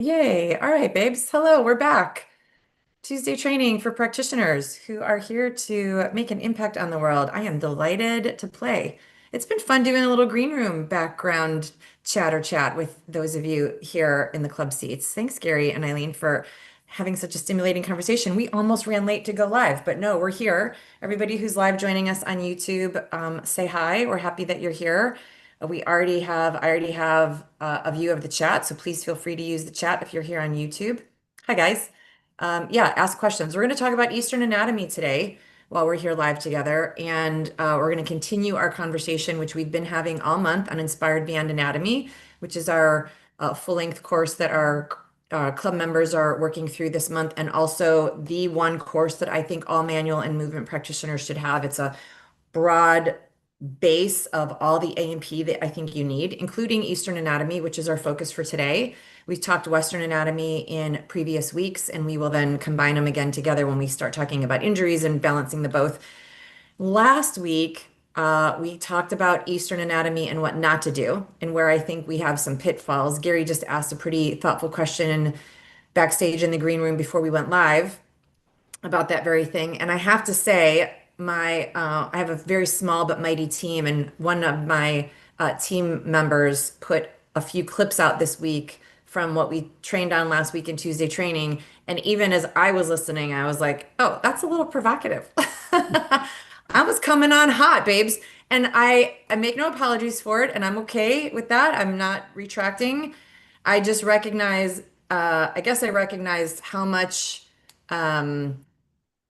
Yay. All right, babes. Hello, we're back. Tuesday training for practitioners who are here to make an impact on the world. I am delighted to play. It's been fun doing a little green room background chatter chat with those of you here in the club seats. Thanks, Gary and Eileen, for having such a stimulating conversation. We almost ran late to go live, but no, we're here. Everybody who's live joining us on YouTube, say hi. We're happy that you're here. I already have a view of the chat, so please feel free to use the chat if you're here on YouTube. Hi, guys. Yeah, ask questions. We're going to talk about Eastern anatomy today while we're here live together. And we're going to continue our conversation, which we've been having all month on Inspired Beyond Anatomy, which is our full-length course that our club members are working through this month, and also the one course that I think all manual and movement practitioners should have. It's a broad base of all the A&P that I think you need, including Eastern anatomy, which is our focus for today. We've talked Western anatomy in previous weeks, and we will then combine them again together when we start talking about injuries and balancing the both. Last week, we talked about Eastern anatomy and what not to do, and where I think we have some pitfalls. Gary just asked a pretty thoughtful question backstage in the green room before we went live about that very thing. And I have to say, I have a very small but mighty team, and one of my team members put a few clips out this week from what we trained on last week in Tuesday training. And even as I was listening, I was like, "Oh, that's a little provocative." I was coming on hot, babes, and I make no apologies for it, and I'm okay with that. I'm not retracting. I just recognize, I guess I recognized how much.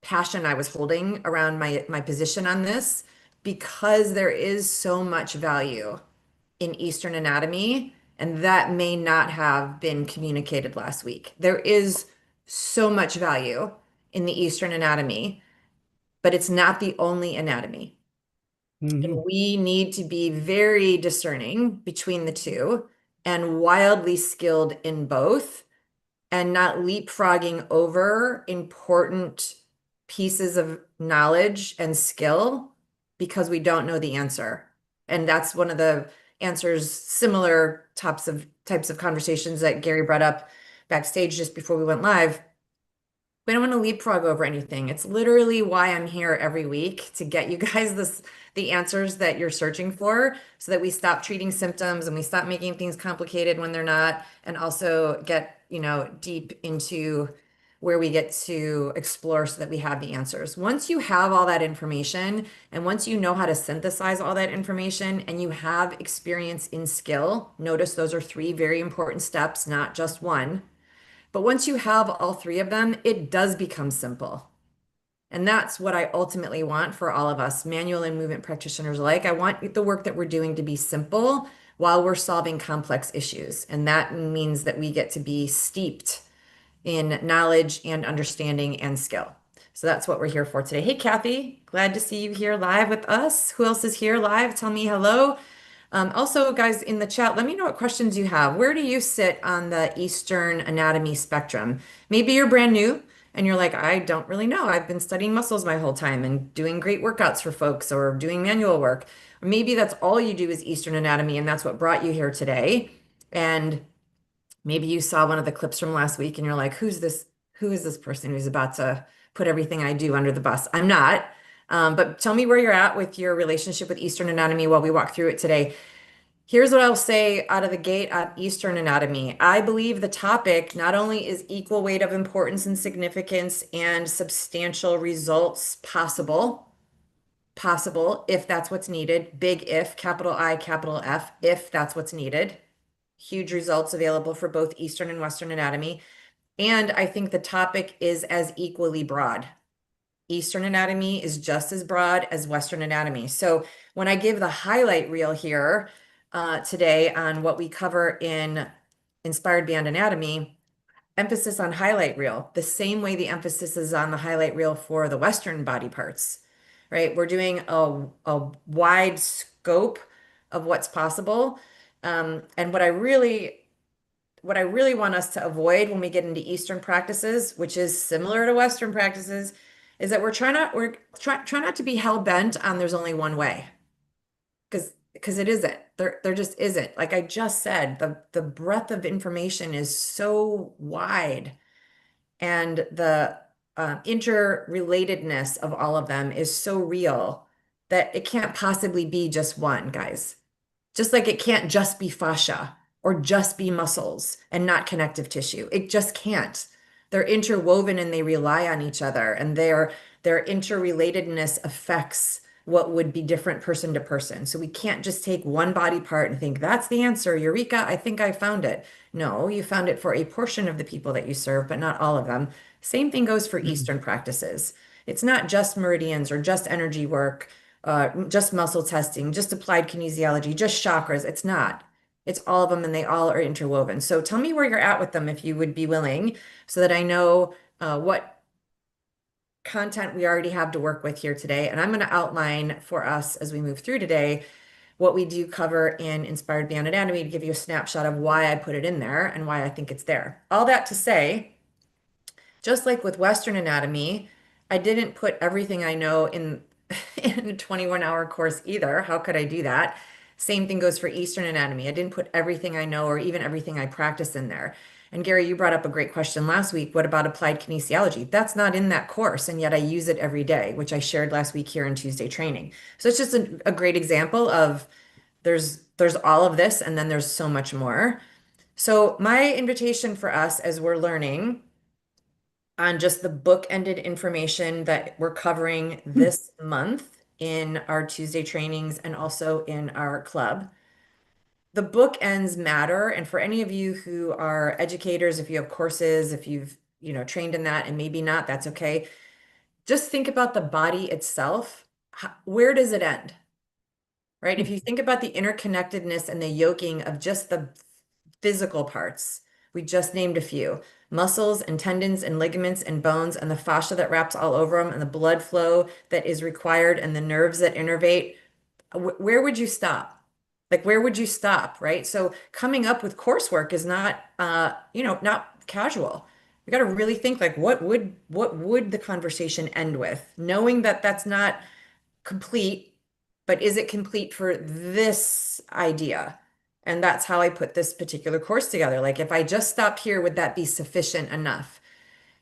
Passion I was holding around my position on this, because there is so much value in Eastern anatomy, and that may not have been communicated last week. There is so much value in the Eastern anatomy, but it's not the only anatomy. And Hmm. we need to be very discerning between the two and wildly skilled in both, and not leapfrogging over important pieces of knowledge and skill because we don't know the answer. And that's one of the answers, similar types of conversations that Gary brought up backstage just before we went live. We don't want to leapfrog over anything. It's literally why I'm here every week, to get you guys the answers that you're searching for, so that we stop treating symptoms and we stop making things complicated when they're not, and also get, deep into where we get to explore so that we have the answers. Once you have all that information, and once you know how to synthesize all that information, and you have experience in skill, notice those are three very important steps, not just one. But once you have all three of them, it does become simple. And that's what I ultimately want for all of us, manual and movement practitioners alike. I want the work that we're doing to be simple while we're solving complex issues. And that means that we get to be steeped in knowledge and understanding and skill. So that's what we're here for today. Hey, Kathy, glad to see you here live with us. Who else is here live? Tell me hello. Also, guys, in the chat, let me know what questions you have. Where do you sit on the Eastern anatomy spectrum? Maybe you're brand new and you're like, I don't really know. I've been studying muscles my whole time and doing great workouts for folks, or doing manual work. Or maybe that's all you do is Eastern anatomy and that's what brought you here today. And maybe you saw one of the clips from last week and you're like, who's this? Who is this person who's about to put everything I do under the bus? I'm not. But tell me where you're at with your relationship with Eastern anatomy while we walk through it today. Here's what I'll say out of the gate on Eastern anatomy. I believe the topic not only is equal weight of importance and significance and substantial results possible if that's what's needed, big if, capital I, capital F, if that's what's needed. Huge results available for both Eastern and Western anatomy. And I think the topic is as equally broad. Eastern anatomy is just as broad as Western anatomy. So when I give the highlight reel here today on what we cover in Inspired Beyond Anatomy, emphasis on highlight reel, the same way the emphasis is on the highlight reel for the Western body parts, right? We're doing a wide scope of what's possible. And what I really want us to avoid when we get into Eastern practices, which is similar to Western practices, is that we're trying not to be hell bent on there's only one way. Because because it isn't. There just isn't. Like I just said, the breadth of information is so wide, and the interrelatedness of all of them is so real that it can't possibly be just one, guys. Just like it can't just be fascia or just be muscles and not connective tissue. It just can't. They're interwoven and they rely on each other, and their interrelatedness affects what would be different person to person. So we can't just take one body part and think that's the answer. Eureka, I think I found it. No, you found it for a portion of the people that you serve, but not all of them. Same thing goes for Eastern practices. It's not just meridians or just energy work, just muscle testing, just applied kinesiology, just chakras. It's not. It's all of them and they all are interwoven. So tell me where you're at with them if you would be willing, so that I know what content we already have to work with here today. And I'm going to outline for us as we move through today what we do cover in Inspired Beyond Anatomy to give you a snapshot of why I put it in there and why I think it's there. All that to say, just like with Western anatomy, I didn't put everything I know in in a 21-hour course either. How could I do that? Same thing goes for Eastern anatomy. I didn't put everything I know or even everything I practice in there. And Gary, you brought up a great question last week. What about applied kinesiology? That's not in that course, and yet I use it every day, which I shared last week here in Tuesday training. So it's just a great example of there's all of this, and then there's so much more. So my invitation for us as we're learning on just the book-ended information that we're covering this month in our Tuesday trainings and also in our club. The bookends matter, and for any of you who are educators, if you have courses, if you've, trained in that and maybe not, that's okay. Just think about the body itself. Where does it end? Right? If you think about the interconnectedness and the yoking of just the physical parts, we just named a few: muscles and tendons and ligaments and bones and the fascia that wraps all over them and the blood flow that is required and the nerves that innervate. Where would you stop? Like, where would you stop? Right? So coming up with coursework is not, not casual. We got to really think like, what would the conversation end with? Knowing that that's not complete, but is it complete for this idea? And that's how I put this particular course together. Like, if I just stopped here, would that be sufficient enough?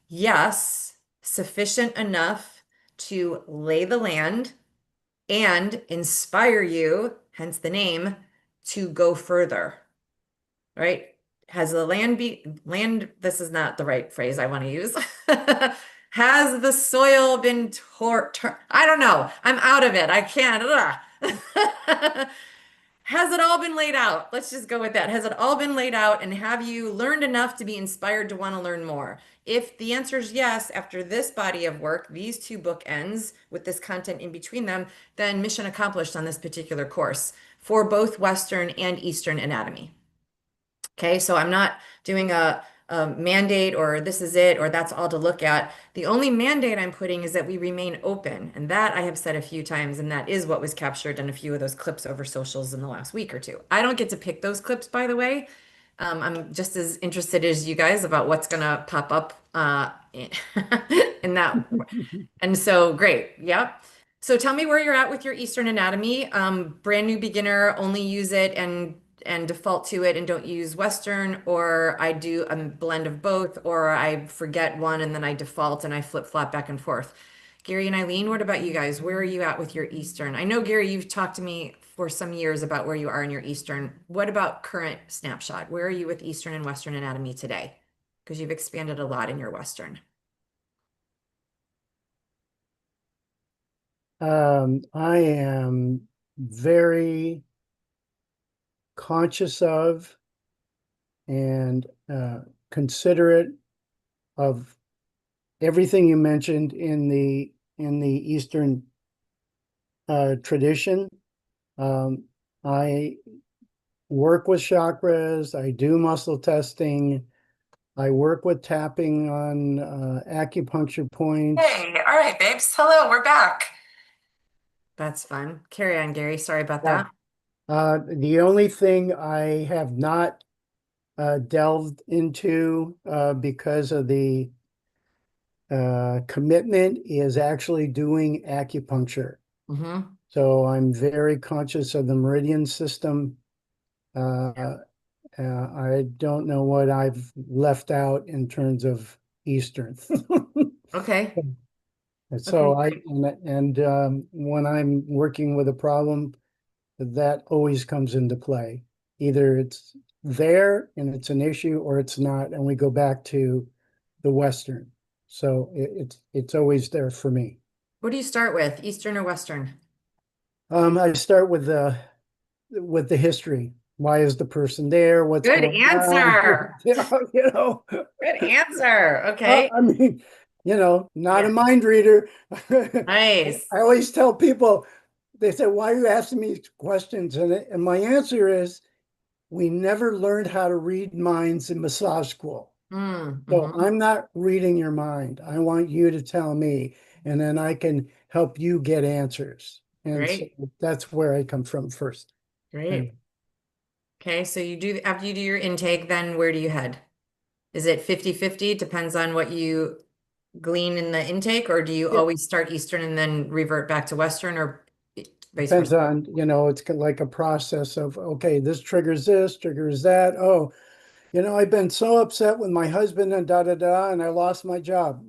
Yes, sufficient enough to lay the land and inspire you, hence the name, to go further, right? Has the land, this is not the right phrase I want to use. Has the soil been I don't know. I'm out of it. I can't. Has it all been laid out? Let's just go with that. Has it all been laid out, and have you learned enough to be inspired to want to learn more? If the answer is yes, after this body of work, these two bookends with this content in between them, then mission accomplished on this particular course for both Western and Eastern anatomy. Okay, so I'm not doing a mandate or this is it or that's all to look at. The only mandate I'm putting is that we remain open. And that I have said a few times, and that is what was captured in a few of those clips over socials in the last week or two. I don't get to pick those clips, by the way. I'm just as interested as you guys about what's going to pop up in that. And so, great. Yep. So tell me where you're at with your Eastern anatomy. Brand new beginner, only use it and default to it and don't use Western, or I do a blend of both, or I forget one and then I default and I flip-flop back and forth. Gary and Eileen, what about you guys? Where are you at with your Eastern? I know, Gary, you've talked to me for some years about where you are in your Eastern. What about current snapshot? Where are you with Eastern and Western anatomy today? Because you've expanded a lot in your Western. I am very conscious of and considerate of everything you mentioned in the Eastern tradition. I work with chakras. I do muscle testing. I work with tapping on acupuncture points. Hey, all right, babes. Hello, we're back. That's fun. Carry on, Gary. Sorry about Yeah. that. The only thing I have not delved into because of the commitment is actually doing acupuncture. Mm-hmm. So I'm very conscious of the meridian system. Uh, I don't know what I've left out in terms of Eastern. Okay. And Okay, so when I'm working with a problem, that always comes into play. Either it's there and it's an issue or it's not, and we go back to the Western. So it's always there for me. what do you start with, Eastern or Western? I start with the history. Why is the person there? What's Good going on? answer. You know, Good answer. Okay. I mean, not Yeah. a mind reader. Nice. I always tell people, they say, why are you asking me questions? And my answer is, we never learned how to read minds in massage school. So Mm-hmm. I'm not reading your mind. I want you to tell me, and then I can help you get answers. And so Great. that's where I come from first. And Great. Okay, so you do after you do your intake, then where do you head? Is it 50-50? Depends on what you glean in the intake, or do you it always start Eastern and then revert back to Western or vice depends versa? on, it's like a process of, okay, this triggers that. Oh, I've been so upset with my husband and da da da, and I lost my job.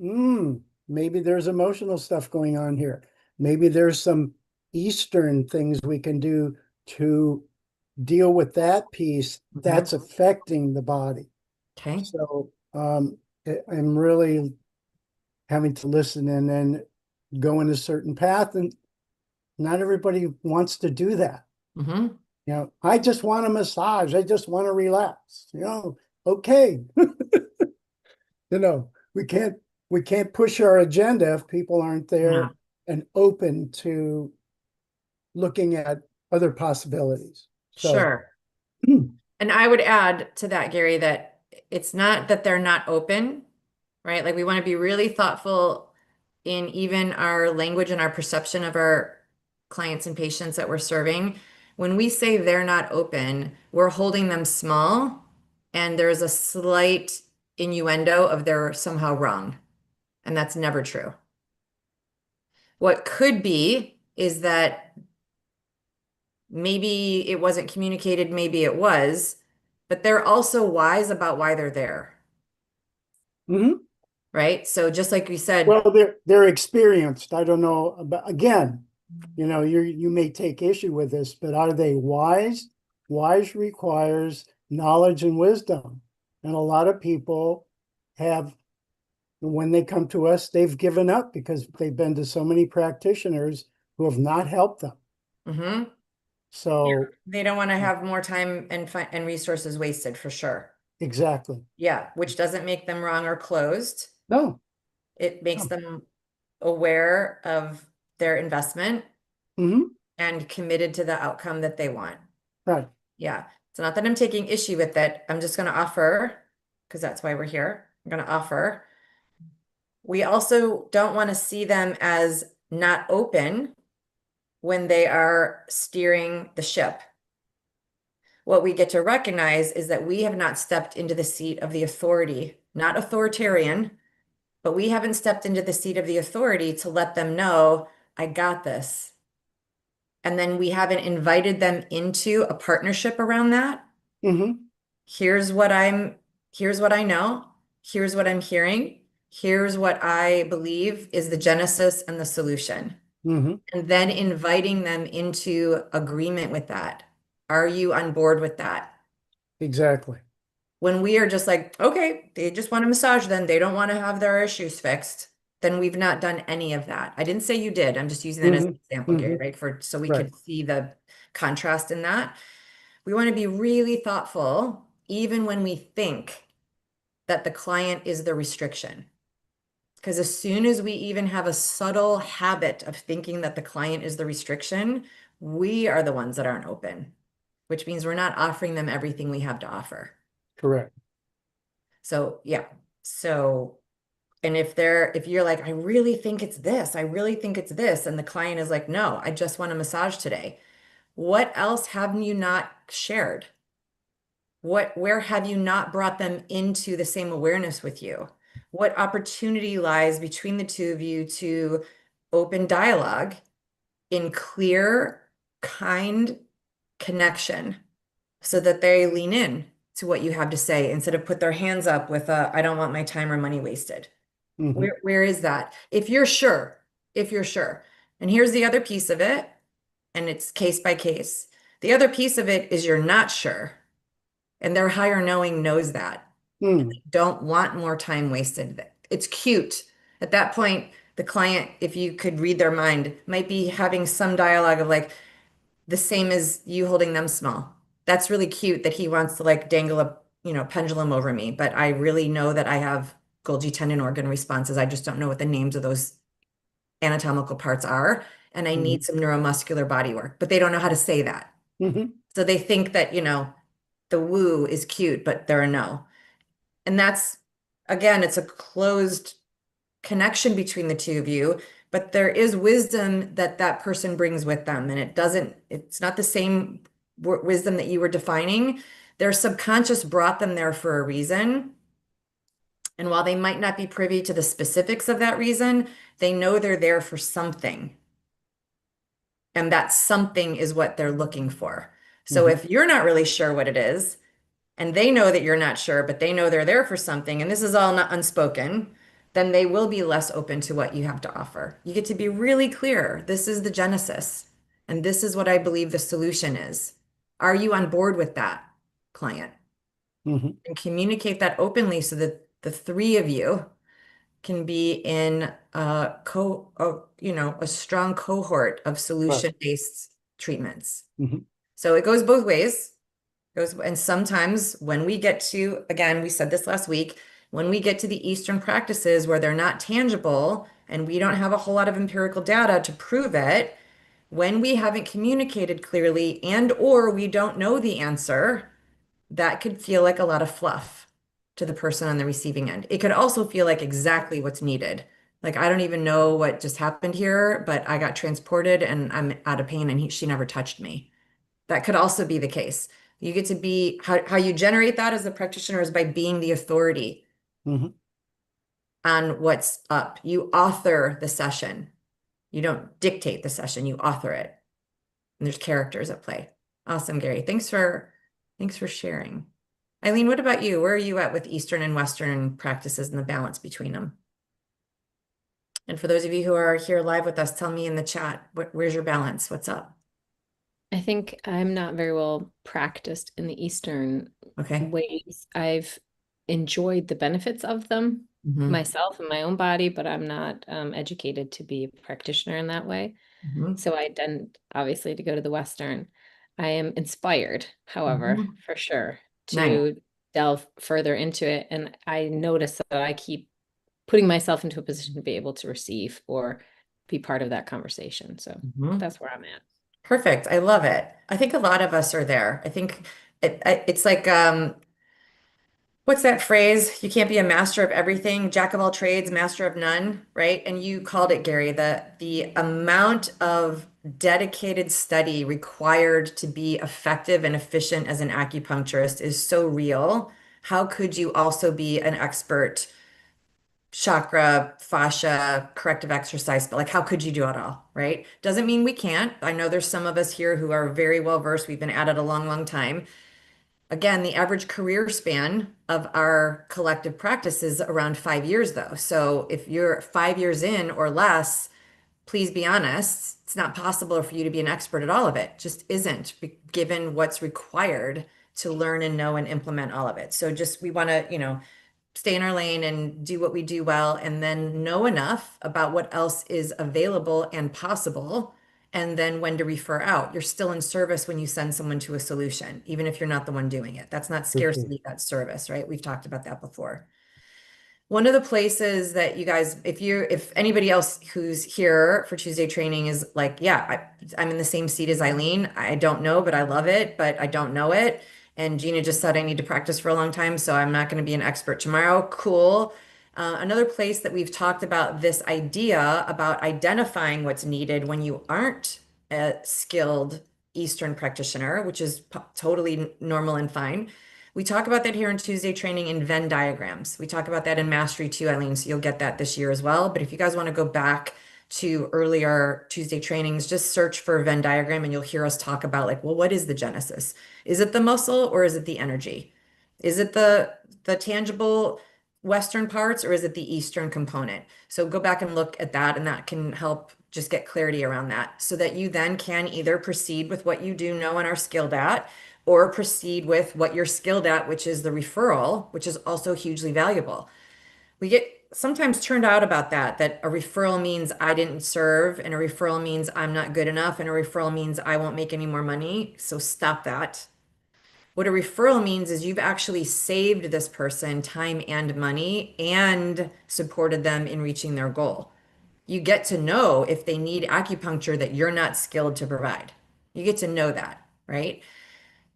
Maybe there's emotional stuff going on here. Maybe there's some Eastern things we can do to deal with that piece Mhm. that's affecting the body. Okay. So I'm really having to listen and then go in a certain path, and not everybody wants to do that. Hmm. I just want a massage. I just want to relax. Okay. We can't push our agenda if people aren't Yeah, there and open to looking at other possibilities. So, sure. And I would add to that, Gary, that it's not that they're not open, right? Like we want to be really thoughtful in even our language and our perception of our clients and patients that we're serving. When we say they're not open, we're holding them small, and there's a slight innuendo of they're somehow wrong. And that's never true. What could be is that maybe it wasn't communicated, maybe it was, but they're also wise about why they're there, mhm. right? So just like you said, Well, they're experienced. I don't know, but again, you may take issue with this, but are they wise? Wise requires knowledge and wisdom, and a lot of people have, when they come to us, they've given up because they've been to so many practitioners who have not helped them. mhm, So, they don't want to have more time and resources wasted for sure. exactly. Yeah, which doesn't make them wrong or closed. No, It makes no. them aware of their investment Hmm. and committed to the outcome that they want. Right. Yeah. It's not that I'm taking issue with it. I'm just going to offer, because that's why we're here. I'm going to offer. We also don't want to see them as not open when they are steering the ship. What we get to recognize is that we have not stepped into the seat of the authority, not authoritarian, but we haven't stepped into the seat of the authority to let them know, I got this. And then we haven't invited them into a partnership around that. Hmm. Here's what I'm, here's what I know. Here's what I'm hearing. Here's what I believe is the genesis and the solution. Hmm. And then inviting them into agreement with that. Are you on board with that? Exactly. When we are just like, okay, they just want a massage, then they don't want to have their issues fixed, then we've not done any of that. I didn't say you did. I'm just using that as Hmm. an example, Gary, Hmm. right? For so we Right. could see the contrast in that. We want to be really thoughtful, even when we think that the client is the restriction. Because as soon as we even have a subtle habit of thinking that the client is the restriction, we are the ones that aren't open, which means we're not offering them everything we have to offer. Correct. So, yeah. So, and if you're like, I really think it's this, I really think it's this, and the client is like, no, I just want a massage today. What else have you not shared? Where have you not brought them into the same awareness with you? What opportunity lies between the two of you to open dialogue in clear, kind connection so that they lean in to what you have to say instead of put their hands up with a, I don't want my time or money wasted. Hmm. Where is that? If you're sure. And here's the other piece of it, and it's case by case. The other piece of it is you're not sure, and their higher knowing knows that. Hmm. Don't want more time wasted. It's cute. At that point, the client, if you could read their mind, might be having some dialogue of like the same as you holding them small. That's really cute that he wants to like dangle a, pendulum over me, but I really know that I have Golgi tendon organ responses. I just don't know what the names of those anatomical parts are, and I Hmm. need some neuromuscular body work, but they don't know how to say that. Hmm. So they think that, the woo is cute, but they're a no. And that's, again, it's a closed connection between the two of you, but there is wisdom that that person brings with them. And it's not the same wisdom that you were defining. Their subconscious brought them there for a reason. And while they might not be privy to the specifics of that reason, they know they're there for something. And that something is what they're looking for. So Hmm. if you're not really sure what it is, and they know that you're not sure, but they know they're there for something, and this is all not unspoken, then they will be less open to what you have to offer. You get to be really clear. This is the genesis, and this is what I believe the solution is. Are you on board with that, client? Hmm. And communicate that openly so that the three of you can be in a strong cohort of Right. solution-based treatments. Hmm. So it goes both ways. And sometimes when we get to, again, we said this last week, when we get to the Eastern practices where they're not tangible and we don't have a whole lot of empirical data to prove it, when we haven't communicated clearly and or we don't know the answer, that could feel like a lot of fluff to the person on the receiving end. It could also feel like exactly what's needed. Like, I don't even know what just happened here, but I got transported and I'm out of pain and she never touched me. That could also be the case. You get to be how you generate that as a practitioner is by being the authority Hmm. on what's up. You author the session. You don't dictate the session, you author it. And there's characters at play. Awesome, Gary. Thanks for sharing. Eileen, what about you? Where are you at with Eastern and Western practices and the balance between them? And for those of you who are here live with us, tell me in the chat, where's your balance? What's up? I think I'm not very well practiced in the Eastern Okay. ways. I've enjoyed the benefits of them Hmm. myself and my own body, but I'm not educated to be a practitioner in that way. Hmm. So I tend obviously to go to the Western. I am inspired, however, Hmm. for sure, Nice. to delve further into it. And I notice that I keep putting myself into a position to be able to receive or be part of that conversation. So Hmm. that's where I'm at. Perfect. I love it. I think a lot of us are there. I think it's like what's that phrase? You can't be a master of everything, jack of all trades, master of none, right? And you called it, Gary, the amount of dedicated study required to be effective and efficient as an acupuncturist is so real. How could you also be an expert chakra, fascia, corrective exercise, but like how could you do it all, right? Doesn't mean we can't. I know there's some of us here who are very well versed. We've been at it a long, long time. Again, the average career span of our collective practice is around 5 years, though. So if you're 5 years in or less, please be honest, it's not possible for you to be an expert at all of it. Just isn't, given what's required to learn and know and implement all of it. So just we want to, stay in our lane and do what we do well, and then know enough about what else is available and possible, and then when to refer out. You're still in service when you send someone to a solution, even if you're not the one doing it. That's not For sure. scarcity, that's service, right? We've talked about that before. One of the places that you guys, if anybody else who's here for Tuesday training is like, yeah, I'm in the same seat as Eileen. I don't know, but I love it, but I don't know it. And Gina just said I need to practice for a long time, so I'm not going to be an expert tomorrow. Cool. Another place that we've talked about this idea about identifying what's needed when you aren't a skilled Eastern practitioner, which is totally normal and fine. We talk about that here in Tuesday training in Venn diagrams. We talk about that in Mastery too, Eileen, so you'll get that this year as well. But if you guys want to go back to earlier Tuesday trainings, just search for Venn diagram and you'll hear us talk about like, well, what is the genesis? Is it the muscle or is it the energy? Is it the tangible Western parts or is it the Eastern component? So go back and look at that, and that can help just get clarity around that so that you then can either proceed with what you do know and are skilled at, or proceed with what you're skilled at, which is the referral, which is also hugely valuable. We get sometimes turned out about that a referral means I didn't serve, and a referral means I'm not good enough, and a referral means I won't make any more money. So stop that. What a referral means is you've actually saved this person time and money and supported them in reaching their goal. You get to know if they need acupuncture that you're not skilled to provide. You get to know that, right?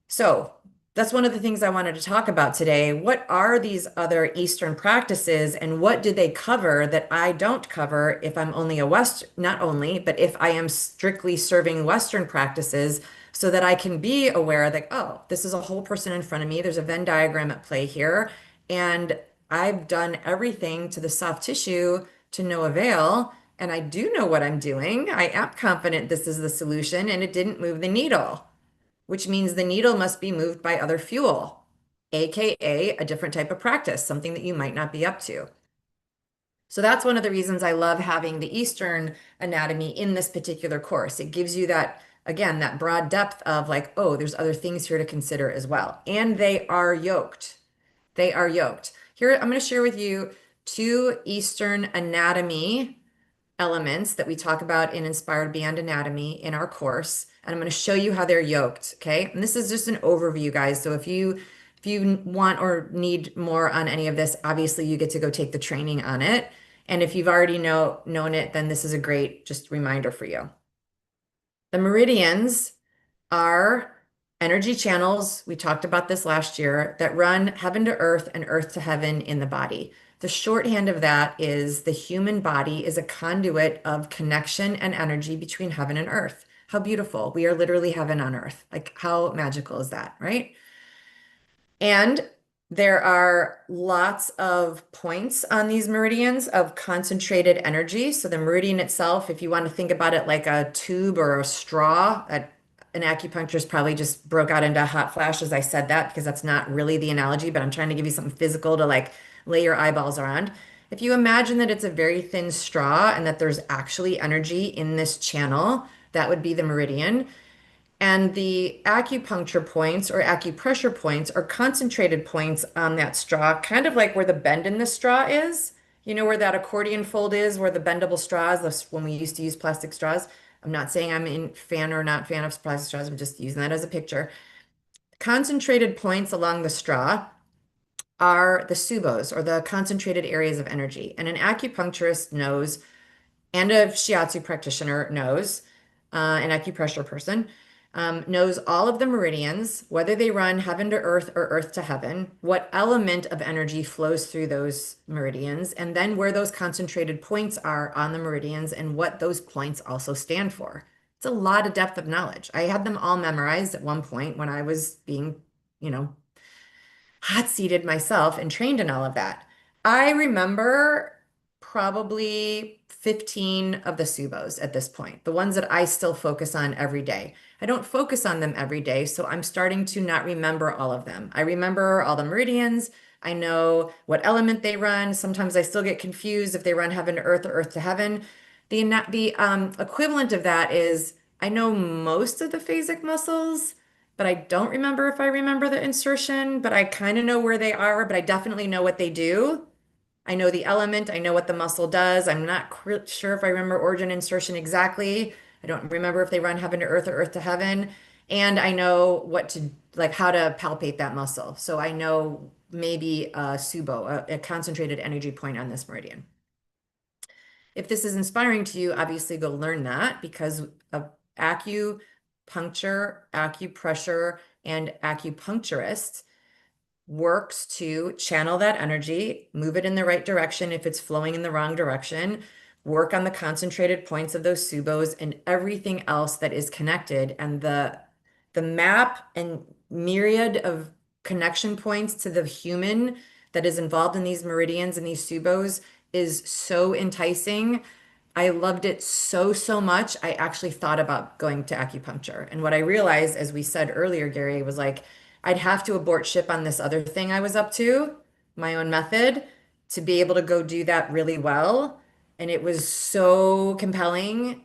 So that's one of the things I wanted to talk about today. What are these other Eastern practices and what do they cover that I don't cover if I'm only a West, not only, but if I am strictly serving Western practices, so that I can be aware that, oh, this is a whole person in front of me. There's a Venn diagram at play here. And I've done everything to the soft tissue to no avail. And I do know what I'm doing. I am confident this is the solution and it didn't move the needle, which means the needle must be moved by other fuel, AKA a different type of practice, something that you might not be up to. So that's one of the reasons I love having the Eastern anatomy in this particular course. It gives you that, again, that broad depth of like, oh, there's other things here to consider as well. And they are yoked. They are yoked. Here, I'm going to share with you two Eastern anatomy elements that we talk about in Inspired Beyond Anatomy in our course. And I'm going to show you how they're yoked. Okay. And this is just an overview, guys. So if you want or need more on any of this, obviously you get to go take the training on it. And if you've already known it, then this is a great just reminder for you. The meridians are energy channels. We talked about this last year, that run heaven to earth and earth to heaven in the body. The shorthand of that is the human body is a conduit of connection and energy between heaven and earth. How beautiful. We are literally heaven on earth. Like, how magical is that, right? And there are lots of points on these meridians of concentrated energy. So the meridian itself, if you want to think about it like a tube or a straw, an acupuncturist probably just broke out into a hot flash as I said that, because that's not really the analogy, but I'm trying to give you something physical to like lay your eyeballs around. If you imagine that it's a very thin straw and that there's actually energy in this channel, that would be the meridian. And the acupuncture points or acupressure points are concentrated points on that straw, kind of like where the bend in the straw is. You know where that accordion fold is, where the bendable straws, when we used to use plastic straws. I'm not saying I'm a fan or not fan of plastic straws. I'm just using that as a picture. Concentrated points along the straw are the subos, or the concentrated areas of energy. And an acupuncturist knows, and a shiatsu practitioner knows, an acupressure person knows all of the meridians, whether they run heaven to earth or earth to heaven, what element of energy flows through those meridians, and then where those concentrated points are on the meridians and what those points also stand for. It's a lot of depth of knowledge. I had them all memorized at one point when I was being, hot seated myself and trained in all of that. I remember probably 15 of the subos at this point, the ones that I still focus on every day. I don't focus on them every day, so I'm starting to not remember all of them. I remember all the meridians. I know what element they run. Sometimes I still get confused if they run heaven to earth or earth to heaven. The equivalent of that is I know most of the phasic muscles, but I don't remember if I remember the insertion, but I kind of know where they are, but I definitely know what they do. I know the element, I know what the muscle does. I'm not sure if I remember origin insertion exactly. I don't remember if they run heaven to earth or earth to heaven. And I know like how to palpate that muscle. So I know maybe a subo, a concentrated energy point on this meridian. If this is inspiring to you, obviously go learn that, because of acupuncture, acupressure, and acupuncturist works to channel that energy, move it in the right direction if it's flowing in the wrong direction, work on the concentrated points of those subos and everything else that is connected. And the map and myriad of connection points to the human that is involved in these meridians and these subos is so enticing I loved it so, so much. I actually thought about going to acupuncture. And what I realized, as we said earlier, Gary, was like, I'd have to abort ship on this other thing I was up to, my own method, to be able to go do that really well. And it was so compelling.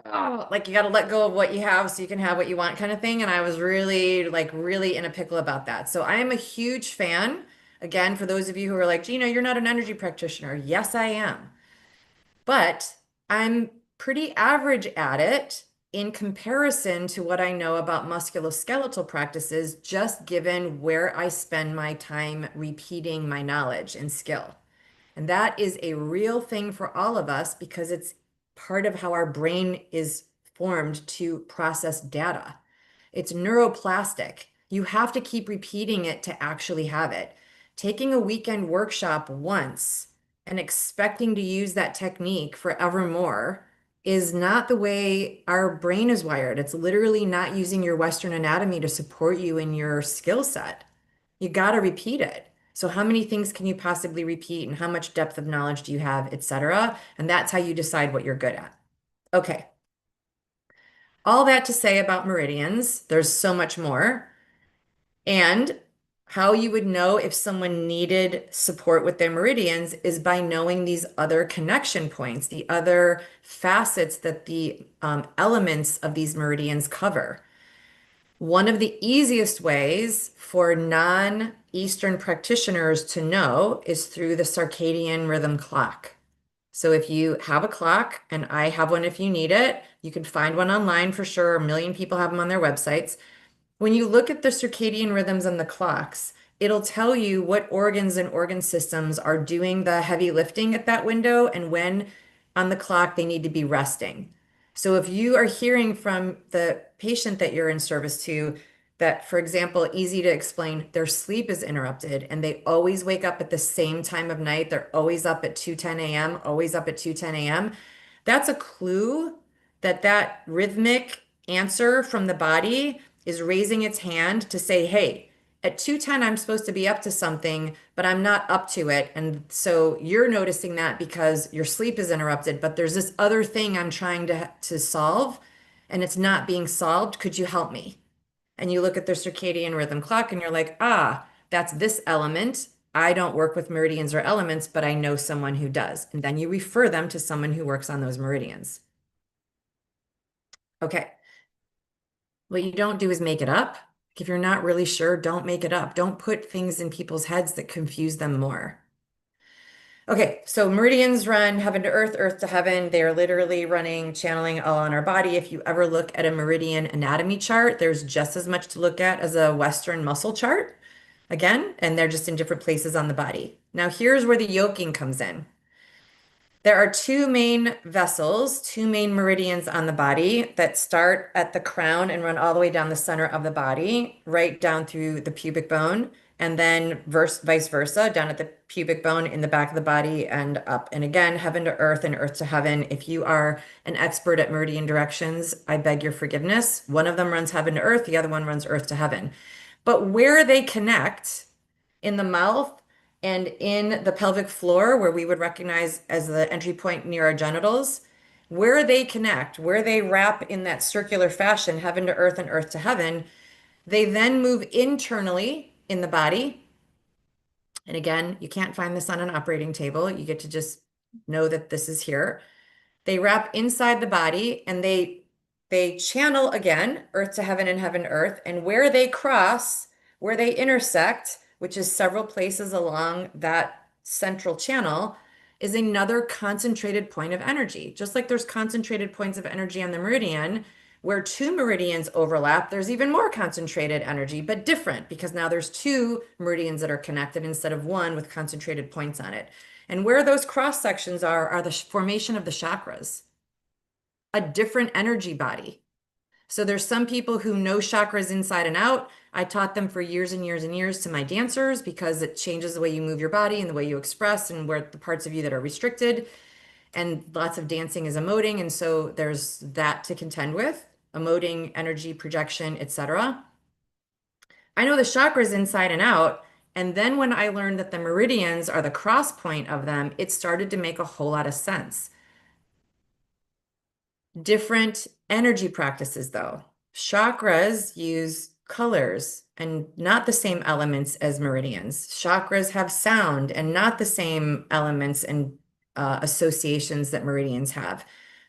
Oh, like you got to let go of what you have so you can have what you want kind of thing. And I was really, like, really in a pickle about that. So I am a huge fan. Again, for those of you who are like, Gina, you're not an energy practitioner. Yes, I am. But I'm pretty average at it in comparison to what I know about musculoskeletal practices, just given where I spend my time repeating my knowledge and skill. And that is a real thing for all of us because it's part of how our brain is formed to process data. It's neuroplastic. You have to keep repeating it to actually have it. Taking a weekend workshop once and expecting to use that technique forevermore is not the way our brain is wired. It's literally not using your Western anatomy to support you in your skill set. You got to repeat it. So how many things can you possibly repeat and how much depth of knowledge do you have, etc. And that's how you decide what you're good at. Okay. All that to say about meridians, there's so much more. And how you would know if someone needed support with their meridians is by knowing these other connection points, the other facets that the elements of these meridians cover. One of the easiest ways for non-Eastern practitioners to know is through the circadian rhythm clock. So if you have a clock, and I have one if you need it, you can find one online for sure. A million people have them on their websites. When you look at the circadian rhythms and the clocks, it'll tell you what organs and organ systems are doing the heavy lifting at that window and when on the clock they need to be resting. So if you are hearing from the patient that you're in service to that, for example, easy to explain, their sleep is interrupted and they always wake up at the same time of night, they're always up at 2:10 a.m., always up at 2:10 a.m., that's a clue that that rhythmic answer from the body is raising its hand to say, hey, at 2:10, I'm supposed to be up to something, but I'm not up to it. And so you're noticing that because your sleep is interrupted, but there's this other thing I'm trying to solve and it's not being solved. Could you help me? And you look at the circadian rhythm clock and you're like, ah, that's this element. I don't work with meridians or elements, but I know someone who does. And then you refer them to someone who works on those meridians. Okay. What you don't do is make it up. If you're not really sure, don't make it up. Don't put things in people's heads that confuse them more. Okay, so meridians run heaven to earth, earth to heaven. They are literally running, channeling all on our body. If you ever look at a meridian anatomy chart, there's just as much to look at as a Western muscle chart. Again, and they're just in different places on the body. Now, here's where the yoking comes in. There are two main vessels, two main meridians on the body that start at the crown and run all the way down the center of the body, right down through the pubic bone, and then vice versa, down at the pubic bone in the back of the body and up. And again, heaven to earth and earth to heaven. If you are an expert at meridian directions, I beg your forgiveness. One of them runs heaven to earth, the other one runs earth to heaven. But where they connect in the mouth and in the pelvic floor, where we would recognize as the entry point near our genitals, where they connect, where they wrap in that circular fashion, heaven to earth and earth to heaven, they then move internally in the body. And again, you can't find this on an operating table. You get to just know that this is here. They wrap inside the body and they channel again, earth to heaven and heaven to earth. And where they cross, where they intersect, which is several places along that central channel, is another concentrated point of energy. Just like there's concentrated points of energy on the meridian, where two meridians overlap, there's even more concentrated energy, but different because now there's two meridians that are connected instead of one with concentrated points on it. And where those cross sections are the formation of the chakras, a different energy body. So there's some people who know chakras inside and out. I taught them for years and years and years to my dancers because it changes the way you move your body and the way you express and where the parts of you that are restricted. And lots of dancing is emoting. And so there's that to contend with, emoting, energy, projection, etc. I know the chakras inside and out. And then when I learned that the meridians are the cross point of them, it started to make a whole lot of sense. Different energy practices, though. Chakras use colors and not the same elements as meridians. Chakras have sound and not the same elements and associations that meridians have.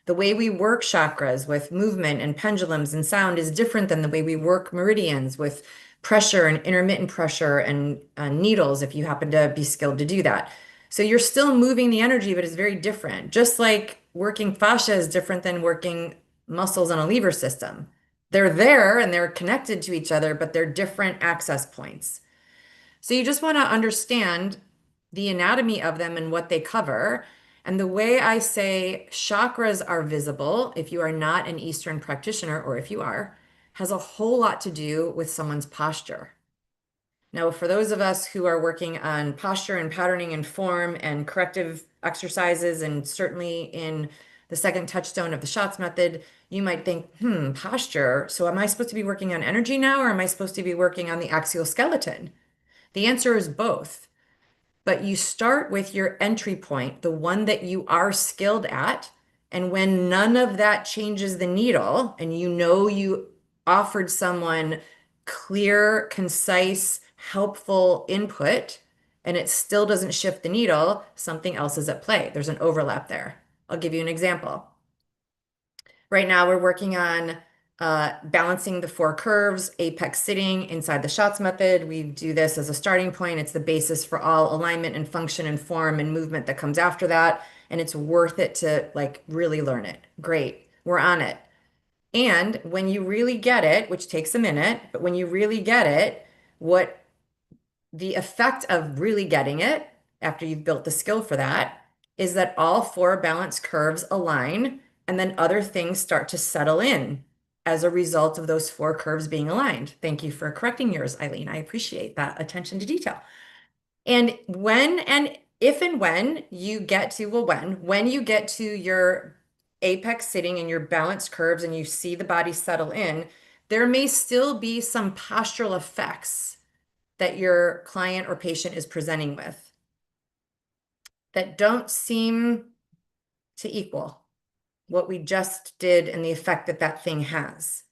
The way we work chakras with movement and pendulums and sound is different than the way we work meridians with pressure and intermittent pressure and needles, if you happen to be skilled to do that. So you're still moving the energy, but it's very different. Just like working fascia is different than working muscles on a lever system. They're there and they're connected to each other, but they're different access points. So you just want to understand the anatomy of them and what they cover. And the way I say chakras are visible, if you are not an Eastern practitioner, or if you are, has a whole lot to do with someone's posture. Now, for those of us who are working on posture and patterning and form and corrective exercises, and certainly in the second touchstone of the Schatz method, you might think, posture. So am I supposed to be working on energy now, or am I supposed to be working on the axial skeleton? The answer is both. But you start with your entry point, the one that you are skilled at. And when none of that changes the needle, and you know you offered someone clear, concise, helpful input, and it still doesn't shift the needle, something else is at play. There's an overlap there. I'll give you an example. Right now, we're working on balancing the four curves, apex sitting inside the Schatz method. We do this as a starting point. It's the basis for all alignment and function and form and movement that comes after that. And it's worth it to like really learn it. Great. We're on it. And when you really get it, which takes a minute, but when you really get it, what the effect of really getting it after you've built the skill for that is that all four balanced curves align and then other things start to settle in as a result of those four curves being aligned. Thank you for correcting yours, Eileen. I appreciate that attention to detail. And when and if and when you get to, well, when you get to your apex sitting and your balanced curves and you see the body settle in, there may still be some postural effects that your client or patient is presenting with that don't seem to equal what we just did and the effect that that thing has.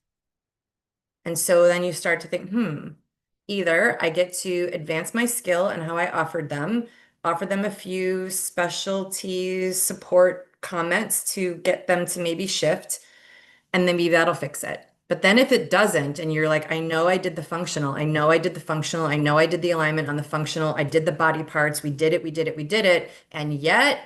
And so then you start to think, either I get to advance my skill and how I offer them a few specialty support comments to get them to maybe shift, and then maybe that'll fix it. But then if it doesn't, and you're like, I know I did the functional, I know I did the functional, I know I did the alignment on the functional, I did the body parts, we did it, we did it, we did it, and yet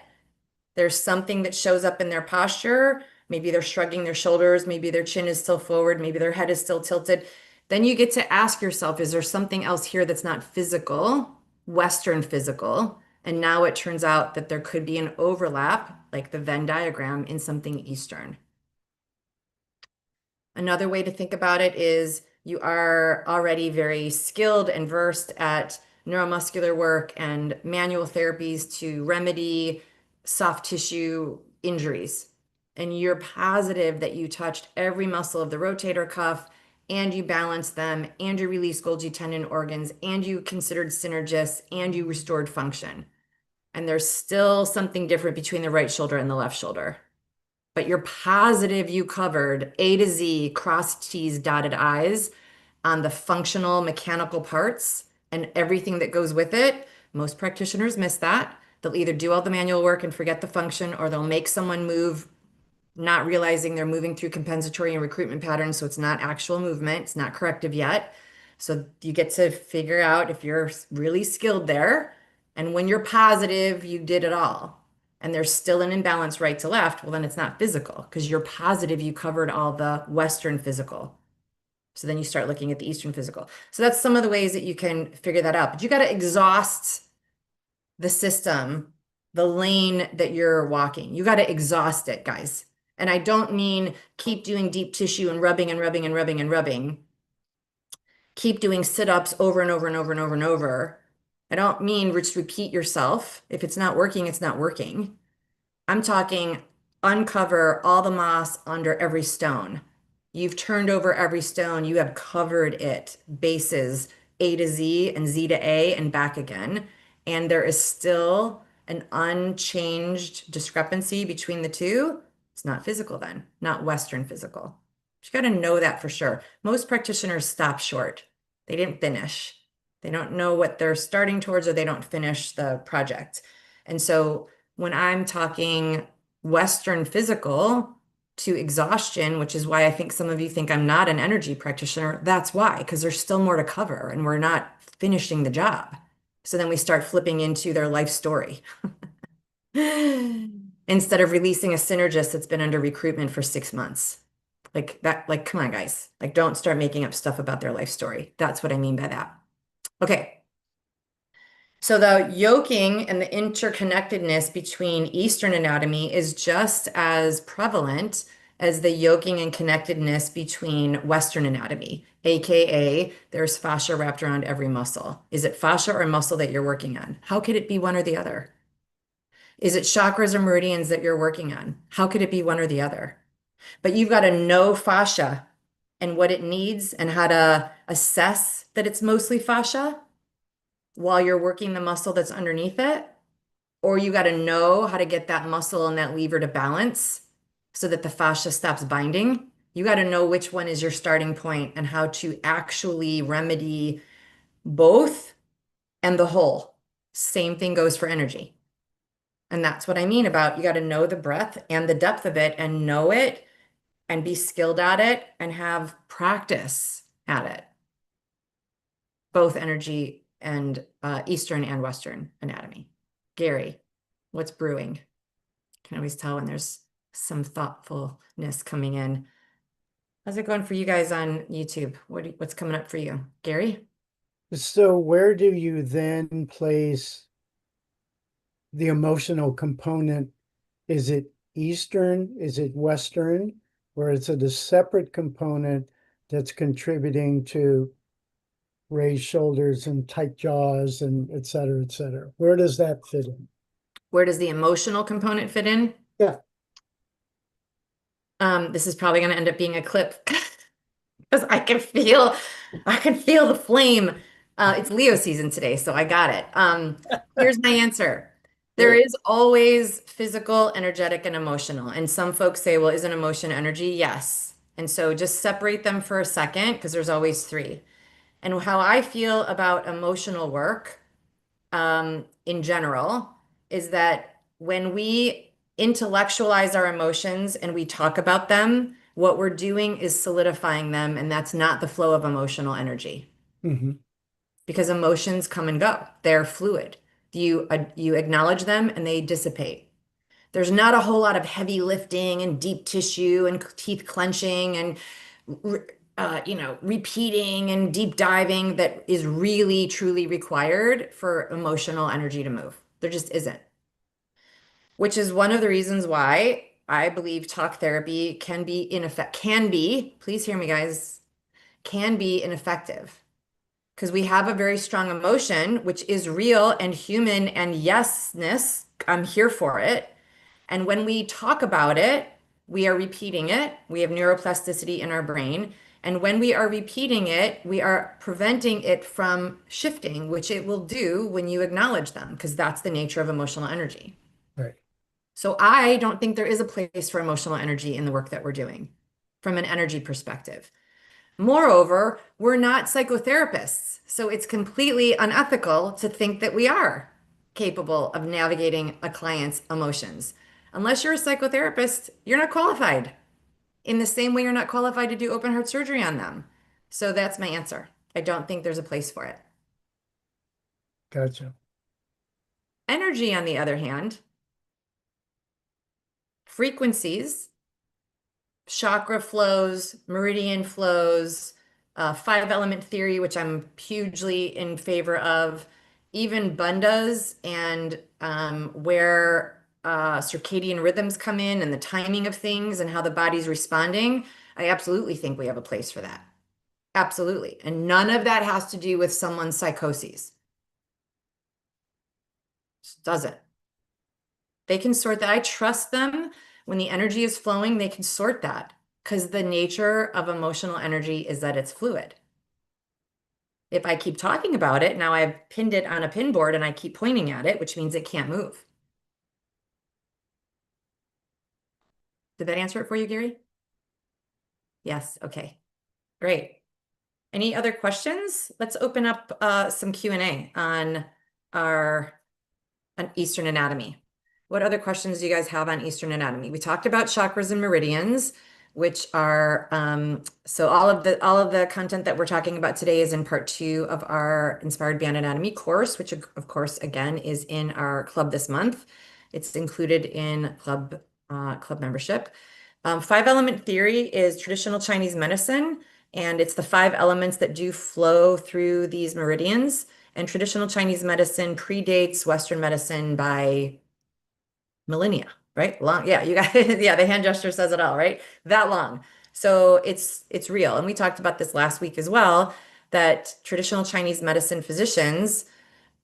there's something that shows up in their posture. Maybe they're shrugging their shoulders, maybe their chin is still forward, maybe their head is still tilted. Then you get to ask yourself, is there something else here that's not physical, Western physical? And now it turns out that there could be an overlap, like the Venn diagram, in something Eastern. Another way to think about it is you are already very skilled and versed at neuromuscular work and manual therapies to remedy soft tissue injuries. And you're positive that you touched every muscle of the rotator cuff and you balanced them and you released Golgi tendon organs and you considered synergists and you restored function. And there's still something different between the right shoulder and the left shoulder. But you're positive you covered A to Z, crossed T's, dotted I's on the functional mechanical parts and everything that goes with it. Most practitioners miss that. They'll either do all the manual work and forget the function, or they'll make someone move, not realizing they're moving through compensatory and recruitment patterns. So it's not actual movement. It's not corrective yet. So you get to figure out if you're really skilled there. And when you're positive, you did it all and there's still an imbalance right to left, well, then it's not physical because you're positive you covered all the Western physical. So then you start looking at the Eastern physical. So that's some of the ways that you can figure that out. But you got to exhaust the system, the lane that you're walking. You got to exhaust it, guys. And I don't mean keep doing deep tissue and rubbing and rubbing and rubbing and rubbing. Keep doing sit-ups over and over and over and over and over. I don't mean just repeat yourself. If it's not working, it's not working. I'm talking uncover all the moss under every stone. You've turned over every stone. You have covered it, bases, A to Z and Z to A and back again. And there is still an unchanged discrepancy between the two. It's not physical then, not Western physical. You got to know that for sure. Most practitioners stop short. They didn't finish. They don't know what they're starting towards, or they don't finish the project. And so when I'm talking Western physical to exhaustion, which is why I think some of you think I'm not an energy practitioner, that's why, because there's still more to cover and we're not finishing the job. So then we start flipping into their life story. Instead of releasing a synergist that's been under recruitment for 6 months. Like that, like, come on, guys. Like, don't start making up stuff about their life story. That's what I mean by that. Okay. So the yoking and the interconnectedness between Eastern anatomy is just as prevalent as the yoking and connectedness between Western anatomy, aka there's fascia wrapped around every muscle. Is it fascia or muscle that you're working on? How could it be one or the other? Is it chakras or meridians that you're working on? How could it be one or the other? But you've got to know fascia and what it needs and how to assess that it's mostly fascia while you're working the muscle that's underneath it. Or you got to know how to get that muscle and that lever to balance so that the fascia stops binding. You got to know which one is your starting point and how to actually remedy both and the whole. Same thing goes for energy. And that's what I mean about you got to know the breadth and the depth of it and know it and be skilled at it and have practice at it. Both energy and Eastern and Western anatomy. Gary, what's brewing? Can always tell when there's some thoughtfulness coming in. How's it going for you guys on YouTube? What's coming up for you? Gary? So where do you then place the emotional component? Is it Eastern? Is it Western? Or is it a separate component that's contributing to raised shoulders and tight jaws and et cetera, et cetera? Where does that fit in? Where does the emotional component fit in? Yeah. This is probably going to end up being a clip because I can feel the flame. It's Leo season today, so I got it. Here's my answer. There is always physical, energetic, and emotional. And some folks say, well, isn't emotion energy? Yes. And so just separate them for a second because there's always three. And how I feel about emotional work in general is that when we intellectualize our emotions and we talk about them, what we're doing is solidifying them, and that's not the flow of emotional energy. Mm-hmm. Because emotions come and go. They're fluid. You acknowledge them and they dissipate. There's not a whole lot of heavy lifting and deep tissue and teeth clenching and repeating and deep diving that is really truly required for emotional energy to move. There just isn't. Which is one of the reasons why I believe talk therapy can be please hear me guys, can be ineffective. Because we have a very strong emotion, which is real and human and yesness. I'm here for it. And when we talk about it, we are repeating it. We have neuroplasticity in our brain. And when we are repeating it, we are preventing it from shifting, which it will do when you acknowledge them, because that's the nature of emotional energy. Right. So I don't think there is a place for emotional energy in the work that we're doing from an energy perspective. Moreover, we're not psychotherapists, so it's completely unethical to think that we are capable of navigating a client's emotions. Unless you're a psychotherapist, you're not qualified. In the same way, you're not qualified to do open heart surgery on them. So that's my answer. I don't think there's a place for it. Gotcha. Energy, on the other hand, frequencies, chakra flows, meridian flows, five element theory, which I'm hugely in favor of, even bandhas and where circadian rhythms come in and the timing of things and how the body's responding. I absolutely think we have a place for that. Absolutely. And none of that has to do with someone's psychoses. Just doesn't. They can sort that. I trust them. When the energy is flowing, they can sort that because the nature of emotional energy is that it's fluid. If I keep talking about it, now I've pinned it on a pin board and I keep pointing at it, which means it can't move. Did that answer it for you, Gary? Yes, okay, great. Any other questions? Let's open up some Q&A on our Eastern anatomy. What other questions do you guys have on Eastern anatomy? We talked about chakras and meridians, which are so all of the content that we're talking about today is in part 2 of our Inspired Band Anatomy course, which of course again is in our club this month. It's included in club membership. 5-element theory is traditional Chinese medicine, and it's the 5 elements that do flow through these meridians. And traditional Chinese medicine predates Western medicine by millennia, right? Long, yeah, you got yeah, the hand gesture says it all, right? That long. So it's real. And we talked about this last week as well, that traditional Chinese medicine physicians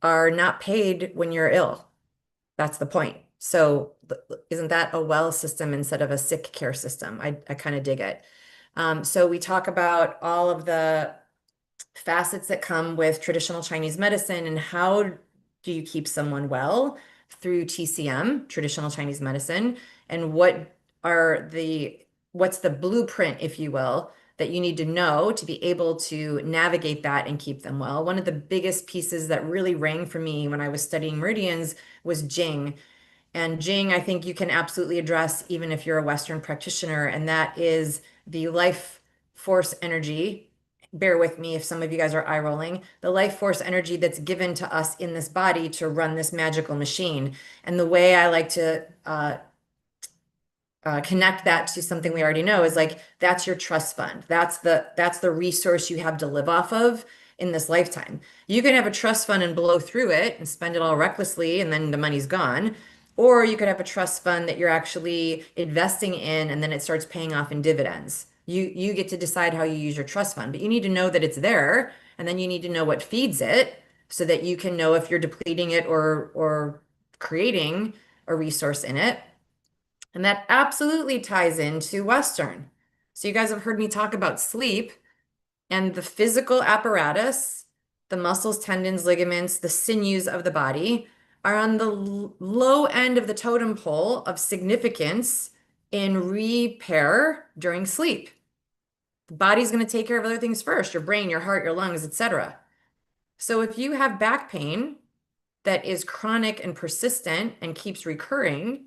are not paid when you're ill. That's the point. So isn't that a well system instead of a sick care system? I kind of dig it. So we talk about all of the facets that come with traditional Chinese medicine and how do you keep someone well through TCM, traditional Chinese medicine, and what's the blueprint, if you will, that you need to know to be able to navigate that and keep them well. One of the biggest pieces that really rang for me when I was studying meridians was Jing. And Jing, I think you can absolutely address even if you're a Western practitioner, and that is the life force energy. Bear with me if some of you guys are eye rolling. The life force energy that's given to us in this body to run this magical machine. And the way I like to connect that to something we already know is like that's your trust fund. That's the resource you have to live off of in this lifetime. You can have a trust fund and blow through it and spend it all recklessly and then the money's gone. Or you could have a trust fund that you're actually investing in and then it starts paying off in dividends. You get to decide how you use your trust fund, but you need to know that it's there and then you need to know what feeds it so that you can know if you're depleting it or creating a resource in it. And that absolutely ties into Western. So you guys have heard me talk about sleep and the physical apparatus, the muscles, tendons, ligaments, the sinews of the body are on the low end of the totem pole of significance in repair during sleep. The body's going to take care of other things first, your brain, your heart, your lungs, etc. So if you have back pain that is chronic and persistent and keeps recurring,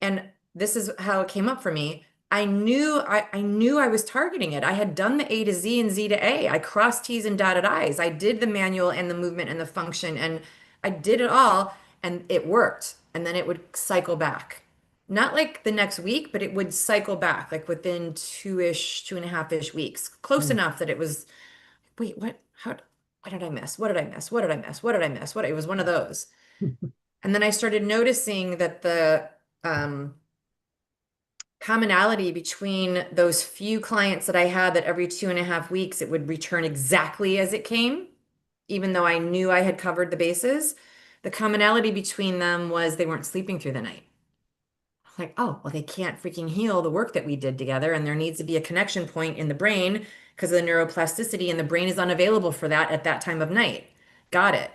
and this is how it came up for me. I knew I was targeting it. I had done the A to Z and Z to A. I crossed T's and dotted I's. I did the manual and the movement and the function, and I did it all, and it worked. And then it would cycle back. Not like the next week, but it would cycle back like within 2.5-ish weeks. Close enough that it was, wait, what? What did I miss? What did I miss? What did I miss? What did I miss? It was one of those. And then I started noticing that the commonality between those few clients that I had that every 2.5 weeks it would return exactly as it came, even though I knew I had covered the bases. The commonality between them was they weren't sleeping through the night. Like, oh, well, they can't freaking heal the work that we did together, and there needs to be a connection point in the brain because of the neuroplasticity, and the brain is unavailable for that at that time of night. Got it.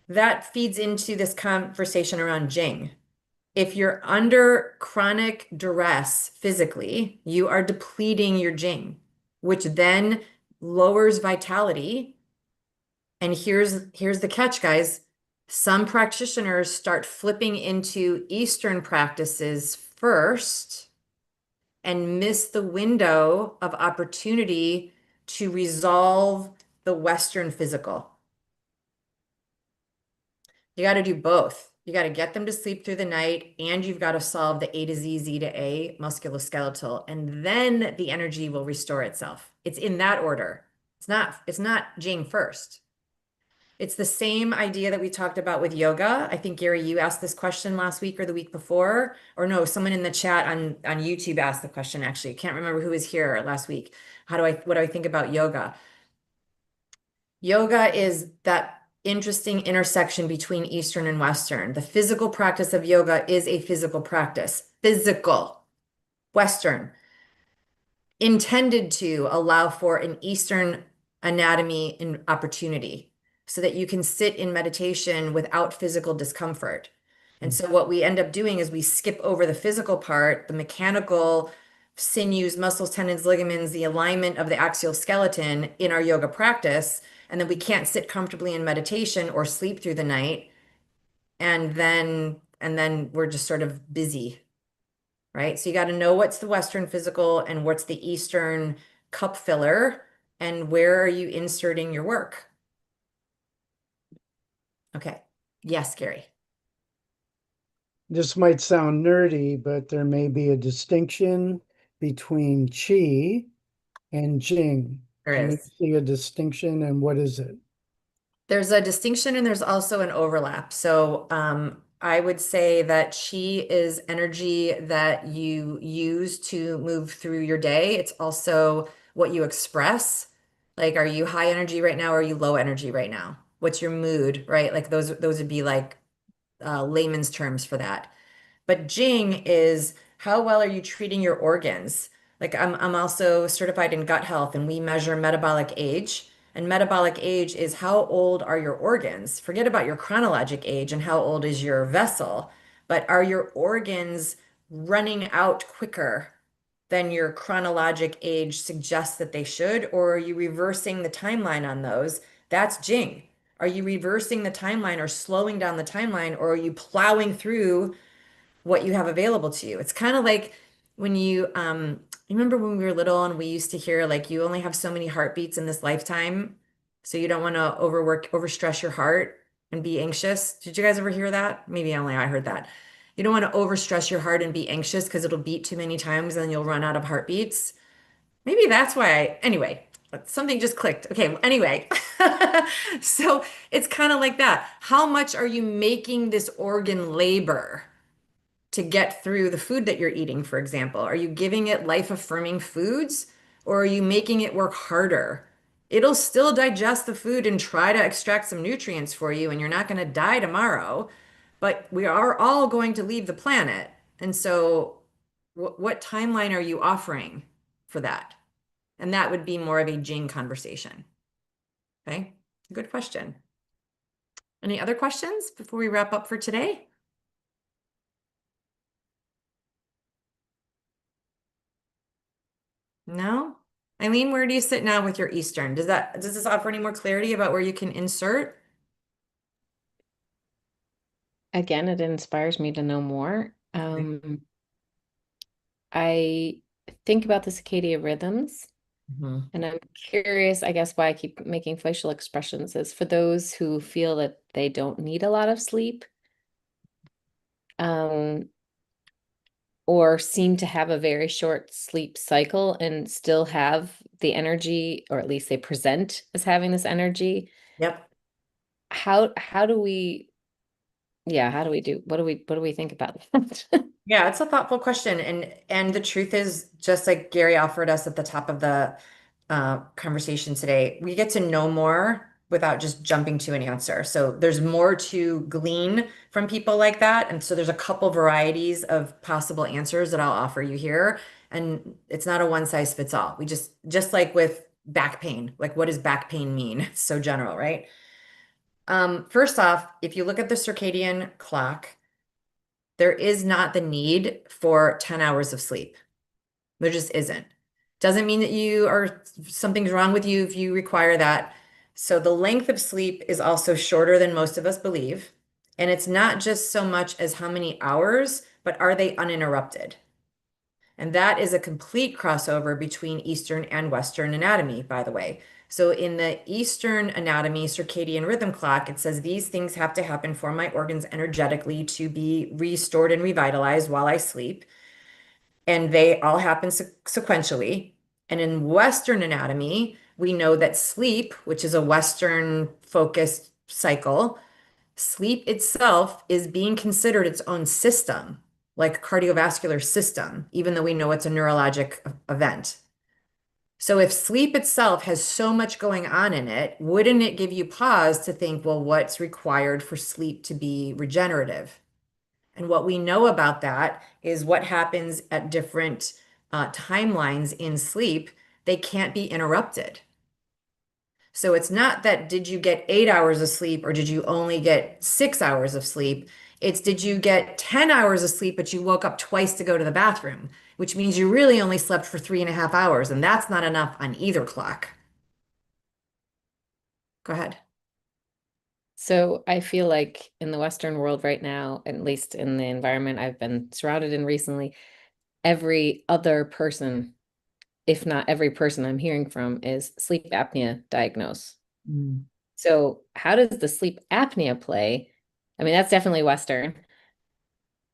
That feeds into this conversation around Jing. If you're under chronic duress physically, you are depleting your Jing, which then lowers vitality. And here's the catch, guys. Some practitioners start flipping into Eastern practices first and miss the window of opportunity to resolve the Western physical. You got to do both. You got to get them to sleep through the night, and you've got to solve the A to Z, Z to A musculoskeletal, and then the energy will restore itself. It's in that order. It's not Jing first. It's the same idea that we talked about with yoga. I think, Gary, you asked this question last week or the week before, or no, someone in the chat on YouTube asked the question, actually. I can't remember who was here last week. What do I think about yoga? Yoga is that interesting intersection between Eastern and Western. The physical practice of yoga is a physical practice. Physical. Western. Intended to allow for an Eastern anatomy and opportunity so that you can sit in meditation without physical discomfort. And so what we end up doing is we skip over the physical part, the mechanical sinews, muscles, tendons, ligaments, the alignment of the axial skeleton in our yoga practice. And then we can't sit comfortably in meditation or sleep through the night. And then we're just sort of busy, right? So you got to know what's the Western physical and what's the Eastern cup filler, and where are you inserting your work? Okay. Yes, Gary. This might sound nerdy, but there may be a distinction between Qi and Jing. There Can you is. see a distinction, and what is it? There's a distinction and there's also an overlap. So I would say that chi is energy that you use to move through your day. It's also what you express. Like, are you high energy right now? Or are you low energy right now? What's your mood, right? Like those would be like layman's terms for that. But Jing is how well are you treating your organs? Like I'm also certified in gut health and we measure metabolic age. And metabolic age is how old are your organs? Forget about your chronologic age and how old is your vessel, but are your organs running out quicker than your chronologic age suggests that they should? Or are you reversing the timeline on those? That's Jing. Are you reversing the timeline or slowing down the timeline, or are you plowing through what you have available to you? It's kind of like when you remember when we were little and we used to hear like you only have so many heartbeats in this lifetime, so you don't want to overstress your heart and be anxious. Did you guys ever hear that? Maybe only I heard that. You don't want to overstress your heart and be anxious because it'll beat too many times and then you'll run out of heartbeats. Maybe that's why anyway, something just clicked. Okay, well, anyway. So it's kind of like that. How much are you making this organ labor to get through the food that you're eating, for example? Are you giving it life-affirming foods or are you making it work harder? It'll still digest the food and try to extract some nutrients for you, and you're not going to die tomorrow, but we are all going to leave the planet. And so, what timeline are you offering for that? And that would be more of a Jing conversation. Okay, good question. Any other questions before we wrap up for today? No? Eileen, where do you sit now with your Eastern? Does this offer any more clarity about where you can insert? Again, it inspires me to know more. I think about the circadian rhythms, Mhm. and I'm curious, I guess, why I keep making facial expressions is for those who feel that they don't need a lot of sleep, um, or seem to have a very short sleep cycle and still have the energy, or at least they present as having this energy. Yep. How do we, yeah, how do we do, what do we think about that? Yeah, it's a thoughtful question. And the truth is, just like Gary offered us at the top of the conversation today, we get to know more without just jumping to an answer. So there's more to glean from people like that. And so there's a couple varieties of possible answers that I'll offer you here. And it's not a one size fits all. We just like with back pain, like what does back pain mean? It's so general, right? First off, if you look at the circadian clock, there is not the need for 10 hours of sleep. There just isn't. Doesn't mean that something's wrong with you if you require that. So the length of sleep is also shorter than most of us believe. And it's not just so much as how many hours, but are they uninterrupted? And that is a complete crossover between Eastern and Western anatomy, by the way. So in the Eastern anatomy, circadian rhythm clock, it says these things have to happen for my organs energetically to be restored and revitalized while I sleep. And they all happen sequentially. And in Western anatomy, we know that sleep, which is a Western focused cycle, sleep itself is being considered its own system, like cardiovascular system, even though we know it's a neurologic event. So if sleep itself has so much going on in it, wouldn't it give you pause to think, well, what's required for sleep to be regenerative? And what we know about that is what happens at different timelines in sleep, they can't be interrupted. So it's not that did you get 8 hours of sleep or did you only get 6 hours of sleep? It's did you get 10 hours of sleep, but you woke up twice to go to the bathroom, which means you really only slept for 3.5 hours, and that's not enough on either clock. Go ahead. So I feel like in the Western world right now, at least in the environment I've been surrounded in recently, every other person, if not every person I'm hearing from, is sleep apnea diagnose. Mm. So how does the sleep apnea play? I mean, that's definitely Western,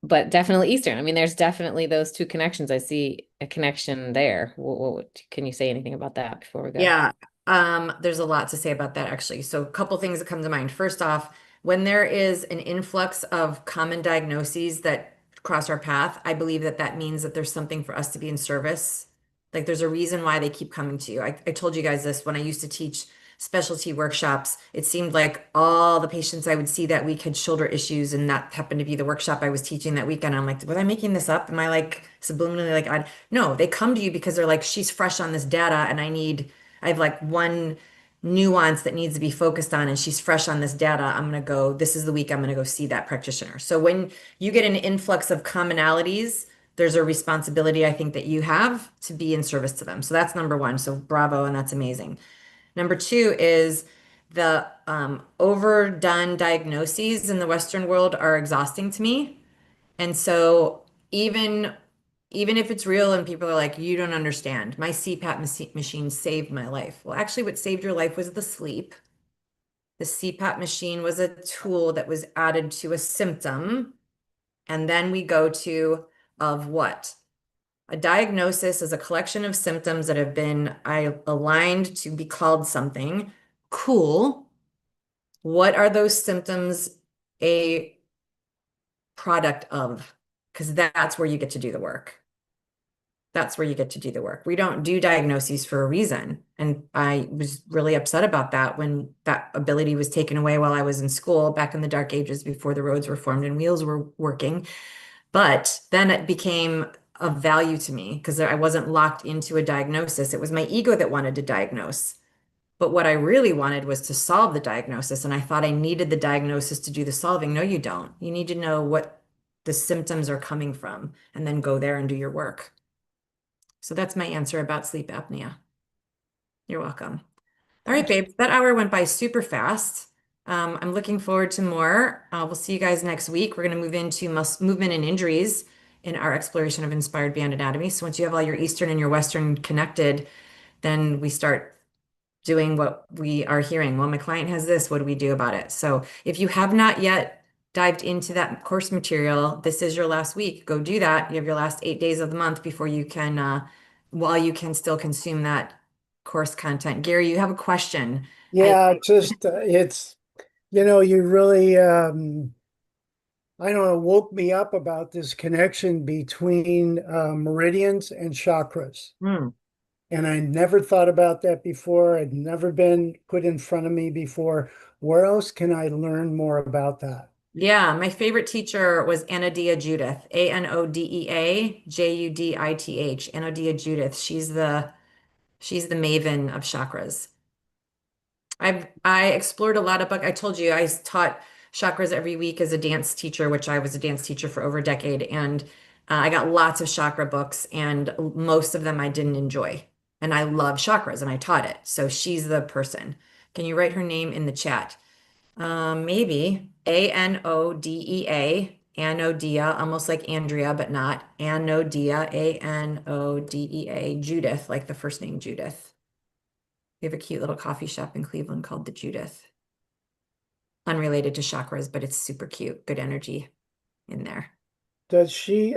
but definitely Eastern. I mean, there's definitely those two connections. I see a connection there. Can you say anything about that before we go? Yeah, there's a lot to say about that actually. So a couple things that come to mind. First off, when there is an influx of common diagnoses that cross our path, I believe that that means that there's something for us to be in service. Like there's a reason why they keep coming to you. I told you guys this when I used to teach specialty workshops. It seemed like all the patients I would see that week had shoulder issues, and that happened to be the workshop I was teaching that weekend. I'm like, was I making this up? Am I like subliminally like, no, they come to you because they're like, she's fresh on this data, and I have like one nuance that needs to be focused on, and she's fresh on this data. This is the week I'm gonna go see that practitioner. So when you get an influx of commonalities, there's a responsibility I think that you have to be in service to them. So that's number one. So bravo, and that's amazing. Number two is the overdone diagnoses in the Western world are exhausting to me. And so even even if it's real and people are like, you don't understand, my machine saved my life. Well, actually, what saved your life was the sleep. The CPAP machine was a tool that was added to a symptom. And then we go to of what? A diagnosis is a collection of symptoms that have been aligned to be called something. Cool. What are those symptoms a product of? Because that's where you get to do the work. That's where you get to do the work. We don't do diagnoses for a reason. And I was really upset about that when that ability was taken away while I was in school back in the dark ages before the roads were formed and wheels were working. But then it became of value to me because I wasn't locked into a diagnosis. It was my ego that wanted to diagnose. But what I really wanted was to solve the diagnosis. And I thought I needed the diagnosis to do the solving. No, you don't. You need to know what the symptoms are coming from and then go there and do your work. So that's my answer about sleep apnea. You're welcome. All right, babe, that hour went by super fast. I'm looking forward to more. We'll see you guys next week. We're going to move into movement and injuries in our exploration of inspired band anatomy. So once you have all your Eastern and your Western connected, then we start doing what we are hearing. Well, my client has this. What do we do about it? So if you have not yet dived into that course material, this is your last week. Go do that. You have your last 8 days of the month before you can, while you can still consume that course content. Gary, you have a question. Yeah, it's you really I don't know, woke me up about this connection between meridians and chakras. Hmm. And I never thought about that before. I'd never been put in front of me before. Where else can I learn more about that? Yeah, my favorite teacher was Anodea Judith, Anodea Judith. Anodea Judith. She's the maven of chakras. I explored a lot of book. I told you I taught chakras every week as a dance teacher, which I was a dance teacher for over a decade, and I got lots of chakra books, and most of them I didn't enjoy. And I love chakras, and I taught it. So she's the person. Can you write her name in the chat? Maybe Anodea, Anodea, almost like Andrea, but not Anodea, Anodea, Judith, like the first name Judith. We have a cute little coffee shop in Cleveland called the Judith. Unrelated to chakras, but it's super cute. Good energy in there. Does she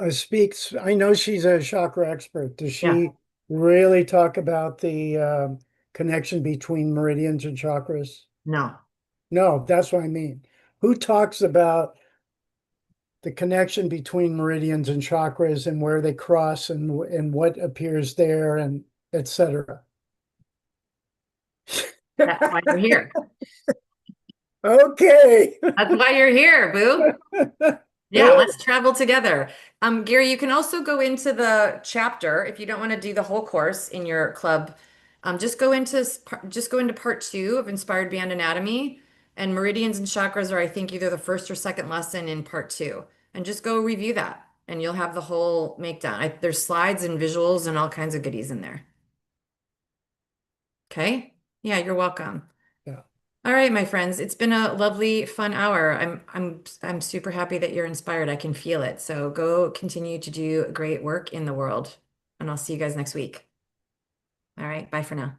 speaks? I know she's a chakra expert. Does Yeah. she really talk about the connection between meridians and chakras? No. No, that's what I mean. Who talks about the connection between meridians and chakras and where they cross and what appears there and etc. That's why you're here. Okay. That's why you're here, boo. Yeah, let's travel together. Gary, you can also go into the chapter if you don't want to do the whole course in your club just go into part 2 of Inspired Beyond Anatomy, and Meridians and Chakras are, I think, either the first or second lesson in part 2. And just go review that, and you'll have the whole makedown. There's slides and visuals and all kinds of goodies in there. Okay? Yeah, you're welcome. Yeah. All right, my friends, it's been a lovely, fun hour. I'm super happy that you're inspired. I can feel it. So go continue to do great work in the world, and I'll see you guys next week. All right, bye for now.